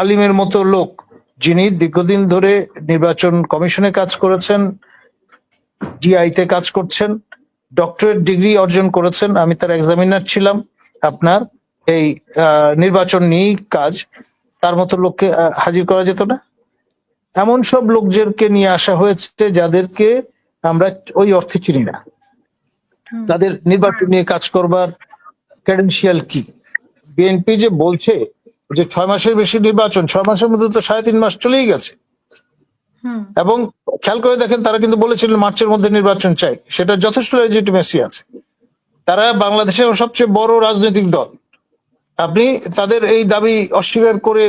আলিমের মতো লোক, যিনি দীর্ঘদিন ধরে নির্বাচন কমিশনে কাজ করেছেন, ডিআইতে কাজ করছেন, ডক্টরেট ডিগ্রি অর্জন করেছেন, আমি তার এক্সামিনার ছিলাম, আপনার এই নির্বাচন নিয়েই কাজ, তার মতো লোককে হাজির করা যেত না? এমন সব লোকদেরকে নিয়ে আসা হয়েছে যাদেরকে আমরা ওই অর্থে চিনি না। তাদের নির্বাচন নিয়ে কাজ করবার ক্রেডেনশিয়াল কি? বিএনপি যে বলছে যে 6 মাসের বেশি নির্বাচন, 6 মাসের মধ্যে তো 3.5 মাস চলেই গেছে। এবং খেয়াল করে দেখেন, তারা কিন্তু বলেছিলেন মার্চের মধ্যে নির্বাচন চাই, সেটা যথেষ্ট লেজিটিমেসি আছে। তারা বাংলাদেশের সবচেয়ে বড় রাজনৈতিক দল, আপনি তাদের এই দাবি অস্বীকার করে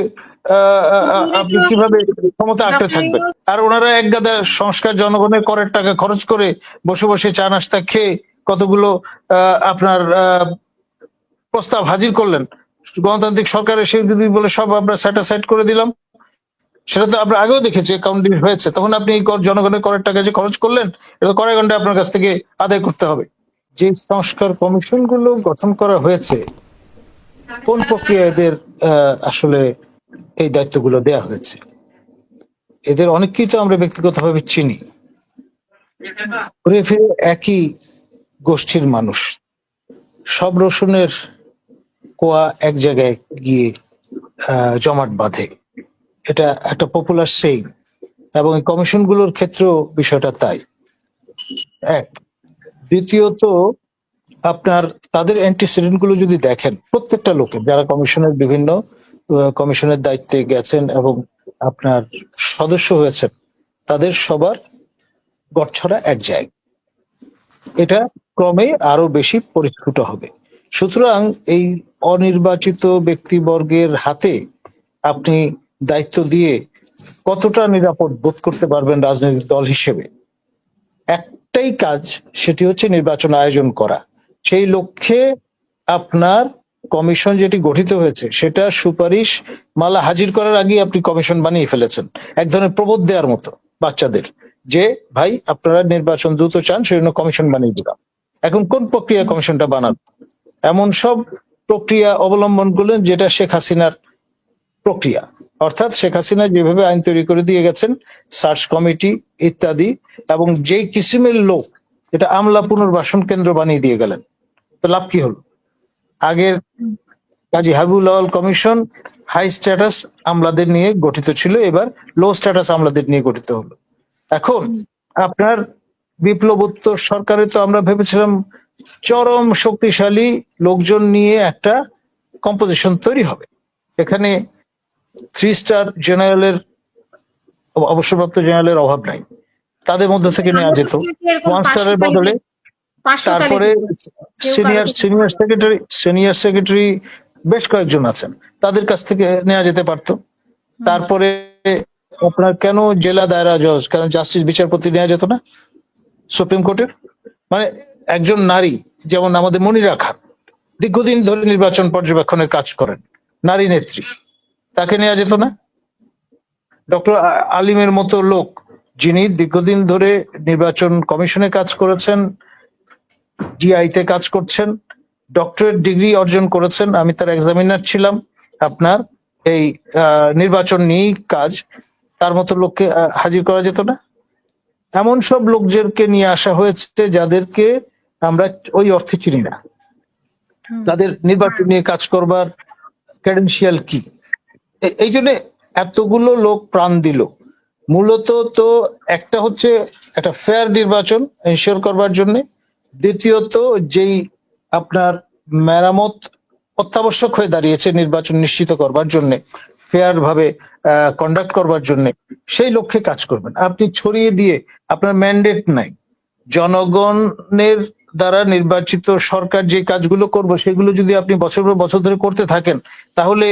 আপনি কিভাবে ক্ষমতা আঁকড়ে থাকবেন? আর ওনারা এক গাদা সংস্কার, জনগণের করের টাকা খরচ করে বসে বসে চা নাস্তা খেয়ে কতগুলো আপনার প্রস্তাব হাজির করলেন। গণতান্ত্রিক সরকারের সেই যদি বলে সব আমরা স্যাটাসাইড করে দিলাম, সেটা তো আমরা আগেও দেখেছি অ্যাকাউন্টিং হয়েছে। তখন আপনি জনগণের করের টাকা যে খরচ করলেন, এটা কড়াই গন্ডে আপনার কাছ থেকে আদায় করতে হবে। যে সংস্কার কমিশন গুলো গঠন করা হয়েছে, কোন প্রক্রিয়া এদের আসলে এই দায়িত্বগুলো দেয়া হয়েছে? এদের অনেককেই তো আমরা ব্যক্তিগতভাবে চিনি, ঘুরে ফিরে একই গোষ্ঠীর মানুষ, সব রসুনের কোয়া এক জায়গায় গিয়ে জমাট বাঁধে, এটা একটা পপুলার সেইং, এবং এই কমিশনগুলোর ক্ষেত্রেও বিষয়টা তাই। এক, দ্বিতীয়ত আপনার তাদের অ্যান্টিসিডেন্ট গুলো যদি দেখেন, প্রত্যেকটা লোকের যারা কমিশনের বিভিন্ন কমিশনের দায়িত্বে গেছেন এবং আপনার সদস্য হয়েছেন, তাদের সবার গড়ছড়া এক জায়গায়, এটা ক্রমে আরো বেশি পরিস্ফুট হবে। সুতরাং এই অনির্বাচিত ব্যক্তিবর্গের হাতে আপনি দায়িত্ব দিয়ে কতটা নিরাপদ বোধ করতে পারবেন রাজনৈতিক দল হিসেবে? একটাই কাজ, সেটি হচ্ছে নির্বাচন আয়োজন করা। সেই লক্ষ্যে আপনার কমিশন যেটি গঠিত হয়েছে, সেটা সুপারিশ মালা হাজির করার আগে আপনি কমিশন বানিয়ে ফেলেছেন, এক ধরনের প্রবোধ দেওয়ার মতো বাচ্চাদের, যে ভাই আপনারা নির্বাচন দ্রুত চান, সেজন্য কমিশন বানিয়ে দিলাম। এখন কোন প্রক্রিয়া কমিশনটা বানাবো? এমন সব প্রক্রিয়া অবলম্বন করলেন যেটা শেখ হাসিনার প্রক্রিয়া, অর্থাৎ শেখ হাসিনা যেভাবে আইন তৈরি করে দিয়ে গেছেন, সার্চ কমিটি ইত্যাদি, এবং যেই কিসিমের লোক এটা আমলা পুনর্বাসন কেন্দ্র বানিয়ে দিয়ে গেলেন। তো লাভ কি হলো? আগের কাজী হাবিবুল আওয়াল কমিশন হাই স্ট্যাটাস আমলাদের নিয়ে গঠিত ছিল, এবার লো স্ট্যাটাস আমলাদের নিয়ে গঠিত হলো। এখন আপনার বিপ্লবোত্তর সরকারে তো আমরা ভেবেছিলাম চরম শক্তিশালী লোকজন নিয়ে একটা কম্পোজিশন তৈরি হবে। এখানে 3 স্টার জেনারেলের, অবসরপ্রাপ্ত জেনারেলের অভাব নাই, তাদের মধ্যে থেকে নেওয়া যেত। 1 স্টারের বদলে তারপরে সিনিয়র সেক্রেটারি বেশ কয়েকজন আছেন, তাদের কাছ থেকে নেওয়া যেতে পারতো। তারপরে আপনার কেন জেলা দায়রা জজ, কেন জাস্টিস বিচারপতি নেওয়া যেত না সুপ্রিম কোর্টের? মানে একজন নারী, যেমন আমাদের মনিরা খান দীর্ঘদিন ধরে নির্বাচন পর্যবেক্ষণের কাজ করেন, নারী নেত্রী, তাকে নেওয়া যেত না? ডক্টর আলিমের মতো লোক, যিনি দীর্ঘদিন ধরে নির্বাচন কমিশনে কাজ করেছেন, ডিআইতে কাজ করছেন, ডক্টরেট ডিগ্রি অর্জন করেছেন, আমি তার এক্সামিনার ছিলাম, আপনার এই নির্বাচন নিয়েই কাজ, তার মতো লোককে হাজির করা যেত না? এমন সব লোকদেরকে নিয়ে আসা হয়েছে যাদেরকে আমরা ওই অর্থে চিনি না। তাদের নির্বাচন নিয়ে কাজ করবার ক্রেডেনশিয়াল কি? এই জন্য এতগুলো লোক প্রাণ দিল। মূলত তো একটা হচ্ছে একটা ফেয়ার নির্বাচন এনশিওর করবার জন্য, দ্বিতীয়ত যেই আপনার মেরামত অত্যাবশ্যক হয়ে দাঁড়িয়েছে নির্বাচন নিশ্চিত করবার জন্য, ফেয়ার ভাবে কন্ডাক্ট করবার জন্য, সেই লক্ষ্যে কাজ করবেন। আপনি ছড়িয়ে দিয়ে আপনার ম্যান্ডেট নাই, জনগণের দ্বারা নির্বাচিত সরকার যে কাজগুলো করবে সেগুলো যদি আপনি বছর পর বছর ধরে করতে থাকেন, তাহলে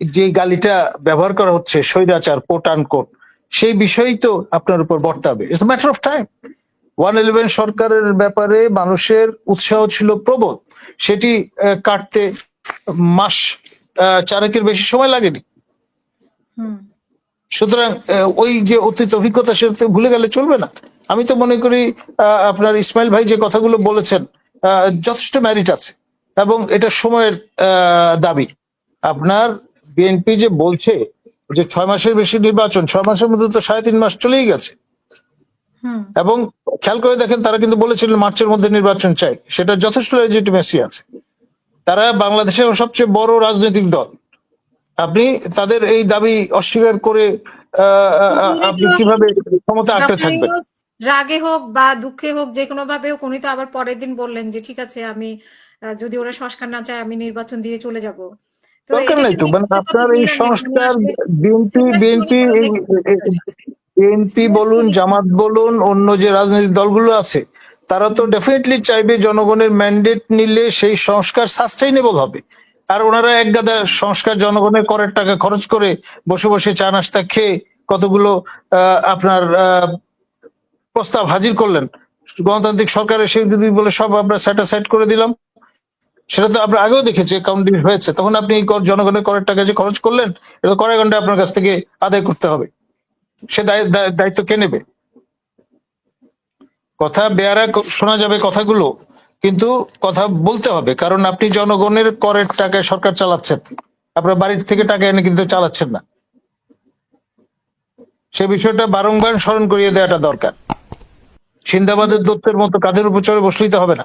যে গালিটা ব্যবহার করা হচ্ছে স্বৈরাচার কোট আনকোট, সেই বিষয়ই তো আপনার উপর বর্তাবে। It's matter of time. 111 সরকারের ব্যাপারে মানুষের উৎসাহ ছিল প্রবল, সেটি কাটতে মাস 4 বেশি সময় লাগেনি। সুতরাং ওই যে অতীত অভিজ্ঞতা, সেটা ভুলে গেলে চলবে না। আমি তো মনে করি আপনার ইসমাইল ভাই যে কথাগুলো বলেছেন যথেষ্ট ম্যারিট আছে, এবং এটা সময়ের দাবি। আপনার বিএনপি যে বলছে যে 6 মাসের বেশি নির্বাচন, 6 মাসের মধ্যে তো 3.5 মাস চলেই গেছে। হুম এবং খেয়াল করে দেখেন, তারা কিন্তু বলেছিলেন মার্চের মধ্যে নির্বাচন চাই, সেটা যথেষ্ট লেজিটিমেসি আছে। তারা বাংলাদেশের সবচেয়ে বড় রাজনৈতিক দল, আপনি তাদের এই দাবি অস্বীকার করে আপনি কিভাবে ক্ষমতা আঁকড়ে ডক্টর থাকবেন? ইউনূস রাগে হোক বা দুঃখে হোক, যে কোনো ভাবে হোক, উনি তো আবার পরের দিন বললেন যে ঠিক আছে, আমি যদি ওরা সংস্কার না চায় আমি নির্বাচন দিয়ে চলে যাব। তো দরকার এটা নাই কি তো, মানে মিথ্যে কথা আপনার এই বললেন নাকি উনি সংস্কার আসলে বিএনপি সিরিয়াসলি উনি বিএনপি কোনো দেখতে বিএনপি বলুন, সিরিয়াসলি জামাত বলুন, অন্য যে রাজনৈতিক দলগুলো আছে, তারা তো ডেফিনেটলি চাইবে জনগণের ম্যান্ডেট নিলে সেই সংস্কার সাস্টেইনেবল হবে। আর ওনারা এক গাদা সংস্কার জনগণের করের টাকা খরচ করে বসে বসে চা নাস্তা খেয়ে কতগুলো আপনার প্রস্তাব হাজির করলেন। গণতান্ত্রিক সরকারের সেই যদি বলে সব আমরা স্যাটাসাইড করে দিলাম, সেটা তো আমরা আগেও দেখেছি অ্যাকাউন্টিং হয়েছে। তখন আপনি এই জনগণের করের টাকা যে খরচ করলেন, এটা কড়াই গন্ডায় আপনার কাছ থেকে আদায় করতে হবে। সে দায়িত্ব কে নেবে? কথা বেয়ারা শোনা যাবে কথাগুলো, কিন্তু কথা বলতে হবে, কারণ আপনি জনগণের করের টাকায় সরকার চালাচ্ছেন, আপনার বাড়ির থেকে টাকা এনে কিন্তু চালাচ্ছেন না। সে বিষয়টা বারংবার স্মরণ করিয়ে দেওয়াটা দরকার। সিন্দাবাদের দত্তের মতো কাঁধের উপর চড়ে বসলেই তো হবে না।